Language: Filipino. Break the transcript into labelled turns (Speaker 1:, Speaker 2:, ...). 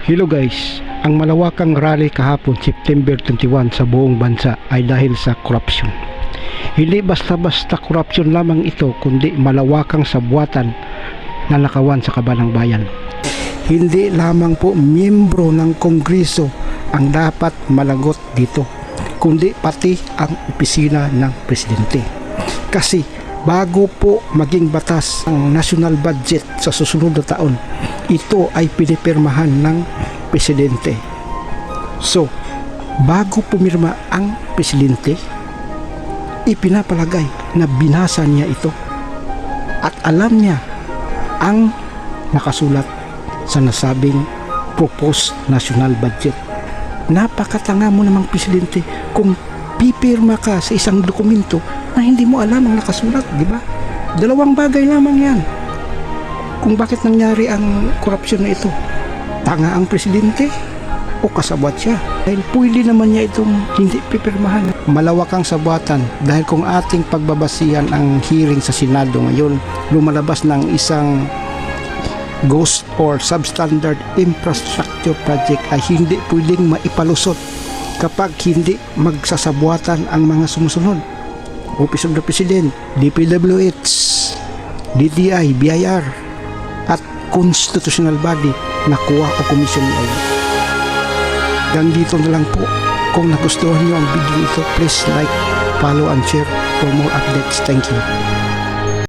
Speaker 1: Hello guys, ang malawakang rally kahapon September 21 sa buong bansa ay dahil sa korupsyon. Hindi basta-basta korupsyon lamang ito, kundi malawakang sabuatan na nakawan sa kaban ng bayan. Hindi lamang po miyembro ng Kongreso ang dapat malagot dito, kundi pati ang opisina ng Presidente. Kasi bago po maging batas ang national budget sa susunod na taon, ito ay pinipirmahan ng Presidente. So, bago pumirma ang Presidente, ipinapalagay na binasa niya ito at alam niya ang nakasulat sa nasabing proposed national budget. Napakatanga mo namang Presidente kung pipirma ka sa isang dokumento na hindi mo alam ang nakasulat, di ba? Dalawang bagay lamang yan kung bakit nangyari ang korupsyon na ito. Tanga ang Presidente o kasabwat siya, dahil pwede naman niya itong hindi pipirmahan. Malawak ang sabuatan dahil kung ating pagbabasihan ang hearing sa Senado ngayon, lumalabas ng isang ghost or substandard infrastructure project ay hindi pwedeng maipalusot kapag hindi magsasabuatan ang mga sumusunod: Office of the President, DPWH, DTI, BIR, at constitutional body na kuha o komisyon nila. Hanggang dito na lang po. Kung nagustuhan niyo ang video ito, please like, follow, and share for more updates. Thank you.